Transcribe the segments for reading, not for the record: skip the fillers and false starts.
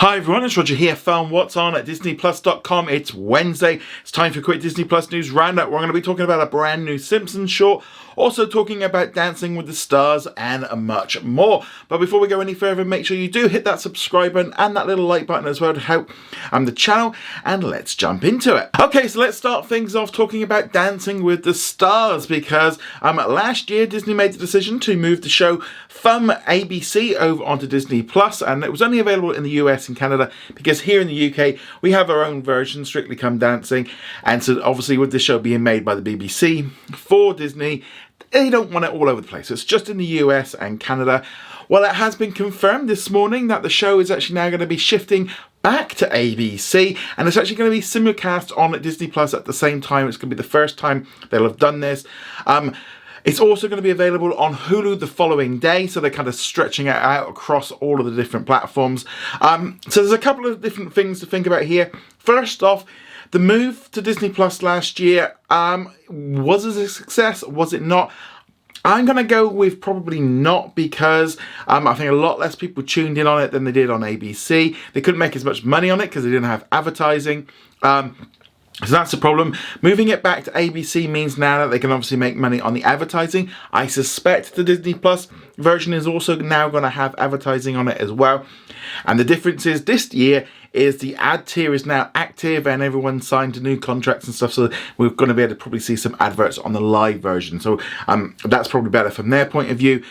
Hi everyone, it's Roger here from What's On at DisneyPlus.com. It's Wednesday. It's time for a quick Disney Plus news roundup. We're going to be talking about a brand new Simpsons short, also talking about Dancing with the Stars and much more. But before we go any further, make sure you do hit that subscribe button and that little like button as well to help the channel, and let's jump into it. Okay, so let's start things off talking about Dancing with the Stars, because last year Disney made the decision to move the show from ABC over onto Disney Plus, and it was only available in the US and Canada, because here in the UK we have our own version, Strictly Come Dancing. And so obviously with this show being made by the BBC for Disney, they don't want it all over the place. It's just in the US and Canada. Well, it has been confirmed this morning that the show is actually now going to be shifting back to ABC, and it's actually going to be simulcast on Disney Plus at the same time. It's going to be the first time they'll have done this. It's also going to be available on Hulu the following day, so they're kind of stretching it out across all of the different platforms. So there's a couple of different things to think about here. First off, the move to Disney Plus last year, was it a success? Was it not? I'm going to go with probably not, because I think a lot less people tuned in on it than they did on ABC. They couldn't make as much money on it because they didn't have advertising. So that's the problem. Moving it back to ABC means now that they can obviously make money on the advertising. I suspect the Disney Plus version is also now going to have advertising on it as well. And the difference is this year is the ad tier is now active and everyone's signed to new contracts and stuff. So we're going to be able to probably see some adverts on the live version. So that's probably better from their point of view.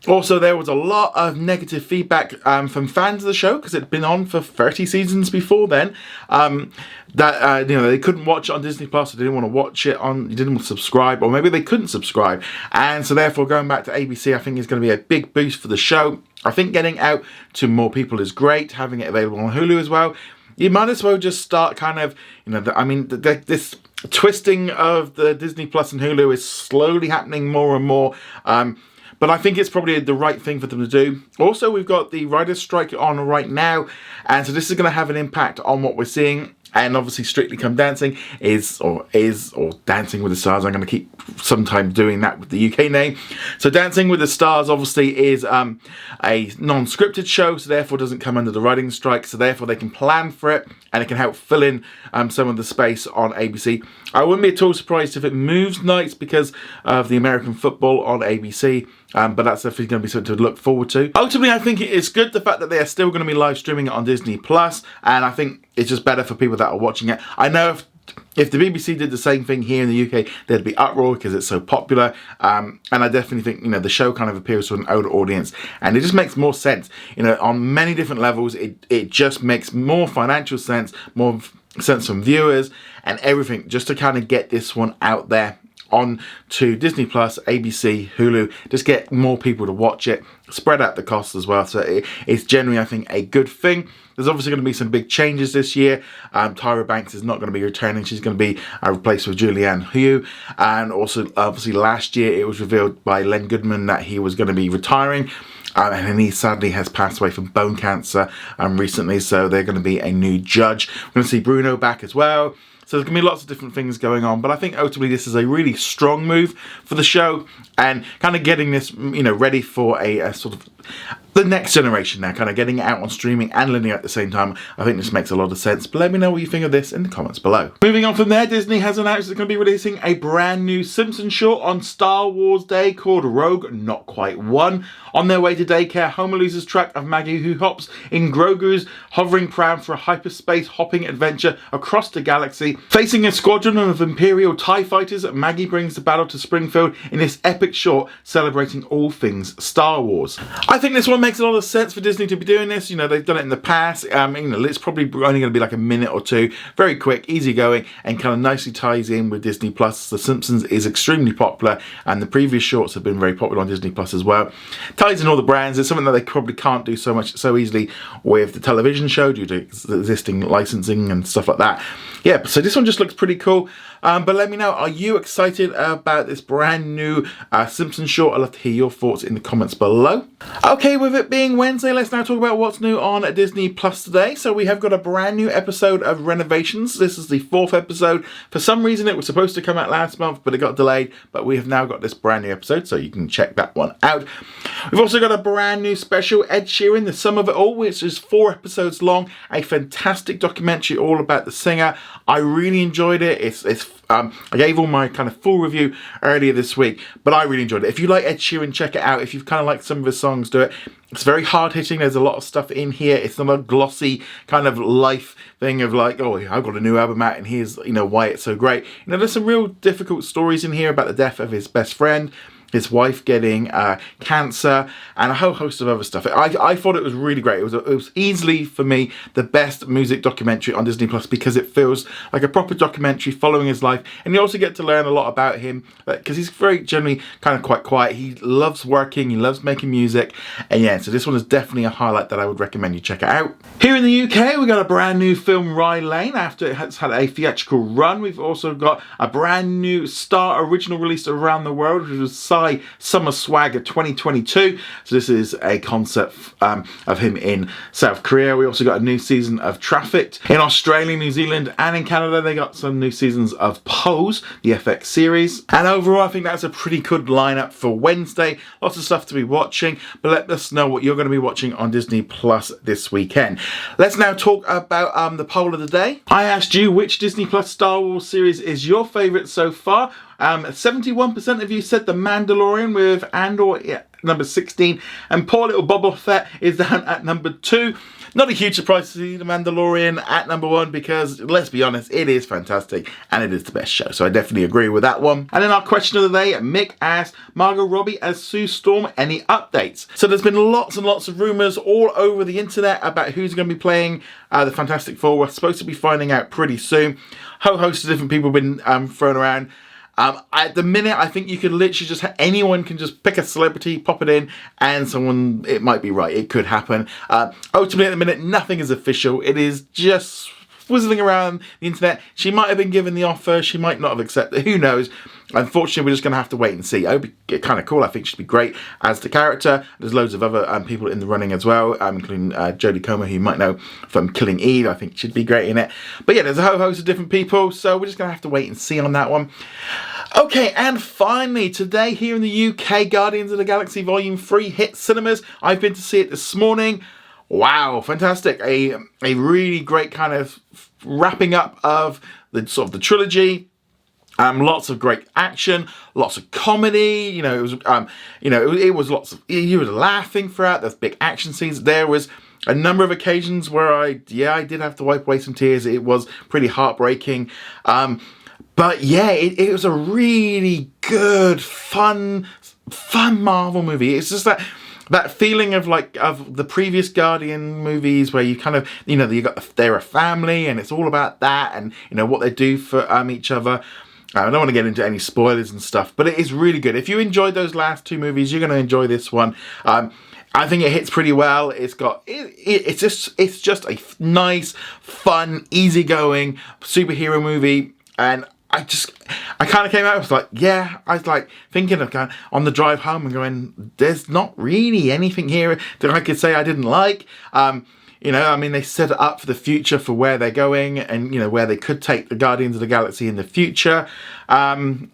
Also, there was a lot of negative feedback from fans of the show, because it had been on for 30 seasons before then. That they couldn't watch it on Disney Plus, or they didn't want to watch it on, didn't want to subscribe, or maybe they couldn't subscribe. And so therefore going back to ABC, I think is going to be a big boost for the show. I think getting out to more people is great, having it available on Hulu as well. You might as well just start kind of, this twisting of the Disney Plus and Hulu is slowly happening more and more. But I think it's probably the right thing for them to do. Also, we've got the writers' strike on right now, and so this is going to have an impact on what we're seeing. And obviously, Strictly Come Dancing or Dancing with the Stars. I'm going to keep sometimes doing that with the UK name. So Dancing with the Stars obviously is a non-scripted show, so therefore doesn't come under the writing strike. So therefore they can plan for it, and it can help fill in some of the space on ABC. I wouldn't be at all surprised if it moves nights because of the American football on ABC. But that's definitely going to be something to look forward to. Ultimately, I think it's good the fact that they are still going to be live streaming it on Disney Plus, and I think it's just better for people that are watching it. I know if the BBC did the same thing here in the UK, there'd be uproar because it's so popular. And I definitely think the show kind of appeals to an older audience, and it just makes more sense. On many different levels, it just makes more financial sense, more sense from viewers and everything, just to kind of get this one out there on to Disney Plus, ABC, Hulu, just get more people to watch it, spread out the costs as well. So it's generally, I think, a good thing. There's obviously going to be some big changes this year. Tyra Banks is not going to be returning. She's going to be replaced with Julianne Hough. And also, obviously, last year it was revealed by Len Goodman that he was going to be retiring. And he sadly has passed away from bone cancer recently. So they're going to be a new judge. We're going to see Bruno back as well. So there's going to be lots of different things going on. But I think ultimately this is a really strong move for the show, and kind of getting this, ready for a sort of the next generation now, kind of getting it out on streaming and linear at the same time. I think this makes a lot of sense. But let me know what you think of this in the comments below. Moving on from there, Disney has announced it's going to be releasing a brand new Simpsons short on Star Wars Day called Rogue Not Quite One. On their way to daycare, Homer loses track of Maggie, who hops in Grogu's hovering pram for a hyperspace hopping adventure across the galaxy. Facing a squadron of Imperial TIE fighters, Maggie brings the battle to Springfield in this epic short celebrating all things Star Wars. I think this one makes a lot of sense for Disney to be doing this. They've done it in the past. It's probably only going to be like a minute or two. Very quick, easy going, and kind of nicely ties in with Disney Plus. The Simpsons is extremely popular, and the previous shorts have been very popular on Disney Plus as well. Ties in all the brands. It's something that they probably can't do so easily with the television show due to existing licensing and stuff like that. Yeah, so this one just looks pretty cool. But let me know, are you excited about this brand new Simpsons short? I'd love to hear your thoughts in the comments below. Okay, with it being Wednesday, let's now talk about what's new on Disney Plus today. So we have got a brand new episode of Renovations. This is the 4th episode. For some reason, it was supposed to come out last month, but it got delayed. But we have now got this brand new episode, so you can check that one out. We've also got a brand new special, Ed Sheeran, The Sum of It All, which is 4 episodes long. A fantastic documentary all about the singer. I really enjoyed it. I gave all my kind of full review earlier this week, but I really enjoyed it. If you like Ed Sheeran, check it out. If you've kind of liked some of his songs, do it. It's very hard-hitting. There's a lot of stuff in here. It's not a glossy kind of life thing of like, oh, I've got a new album out and here's, why it's so great. There's some real difficult stories in here about the death of his best friend, his wife getting cancer, and a whole host of other stuff. I thought it was really great. It was easily, for me, the best music documentary on Disney Plus because it feels like a proper documentary following his life, and you also get to learn a lot about him because he's very generally kind of quite quiet. He loves working, he loves making music, and yeah, so this one is definitely a highlight that I would recommend you check it out. Here in the UK, we got a brand new film, Rye Lane, after it has had a theatrical run. We've also got a brand new Star original released around the world, which was Summer Swagger 2022. So this is a concept of him in South Korea. We also got a new season of Trafficked. In Australia, New Zealand, and in Canada, they got some new seasons of Pose, the FX series. And overall, I think that's a pretty good lineup for Wednesday. Lots of stuff to be watching, but let us know what you're going to be watching on Disney Plus this weekend. Let's now talk about the poll of the day. I asked you which Disney Plus Star Wars series is your favourite so far. 71% of you said The Mandalorian with Andor number 16, and poor little Boba Fett is down at number 2. Not a huge surprise to see The Mandalorian at number 1 because, let's be honest, it is fantastic and it is the best show, so I definitely agree with that one. And then our question of the day, Mick asked, Margot Robbie as Sue Storm, any updates? So there's been lots and lots of rumours all over the internet about who's going to be playing the Fantastic Four. We're supposed to be finding out pretty soon. Whole host of different people have been thrown around. At the minute, I think you could literally just, anyone can just pick a celebrity, pop it in, and someone, it might be right. It could happen. Ultimately, at the minute, nothing is official. It is just whizzling around the internet. She might have been given the offer. She might not have accepted. Who knows? Unfortunately, we're just going to have to wait and see. It would be kind of cool. I think she'd be great as the character. There's loads of other people in the running as well, including Jodie Comer, who you might know from Killing Eve. I think she'd be great in it. But yeah, there's a whole host of different people, so we're just going to have to wait and see on that one. Okay, and finally, today here in the UK, Guardians of the Galaxy Volume 3 hit cinemas. I've been to see it this morning. Wow, fantastic. A really great kind of wrapping up of the sort of the trilogy. Lots of great action, lots of comedy. It was, it was lots of, you were laughing throughout. There's big action scenes. There was a number of occasions where I did have to wipe away some tears. It was pretty heartbreaking. But yeah, it was a really good, fun Marvel movie. It's just that feeling of the previous Guardian movies where you kind of, they're a family and it's all about that and, what they do for each other. I don't want to get into any spoilers and stuff, but it is really good. If you enjoyed those last 2 movies, you're going to enjoy this one. I think it hits pretty well. It's just a nice, fun, easygoing superhero movie, and I kind of came out, I was like thinking of kind of on the drive home and going, there's not really anything here that I could say I didn't like. They set it up for the future for where they're going and, where they could take the Guardians of the Galaxy in the future,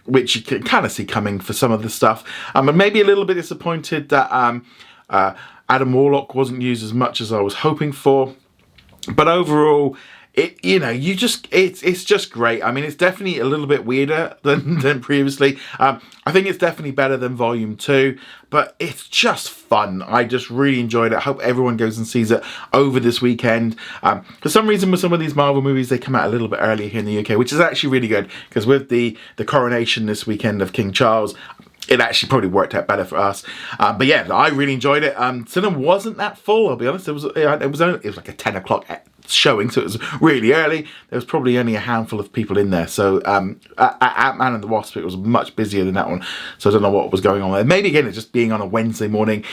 which you can kind of see coming for some of the stuff. And maybe a little bit disappointed that Adam Warlock wasn't used as much as I was hoping for. But overall, it's just great. I mean, it's definitely a little bit weirder than previously. I think it's definitely better than Volume 2, but it's just fun. I just really enjoyed it. I hope everyone goes and sees it over this weekend. For some reason, with some of these Marvel movies, they come out a little bit earlier here in the UK, which is actually really good, because with the coronation this weekend of King Charles, it actually probably worked out better for us. But yeah, I really enjoyed it. Cinema wasn't that full, I'll be honest. It was like a 10 o'clock showing, so it was really early. There was probably only a handful of people in there. So at Ant-Man and the Wasp, it was much busier than that one. So I don't know what was going on there. Maybe again, it's just being on a Wednesday morning.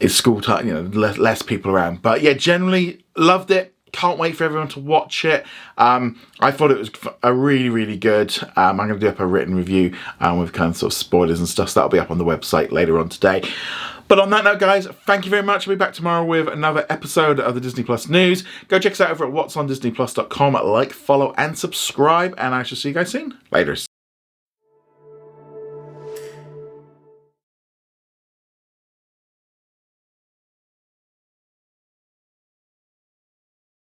It's school time, less people around. But yeah, generally loved it. Can't wait for everyone to watch it. I thought it was a really good. I'm going to do up a written review with kind of sort of spoilers and stuff, so that'll be up on the website later on today. But on that note, guys, thank you very much. I'll be back tomorrow with another episode of the Disney Plus news. Go check us out over at whatsondisneyplus.com. Like, follow, and subscribe, and I shall see you guys soon. Laters.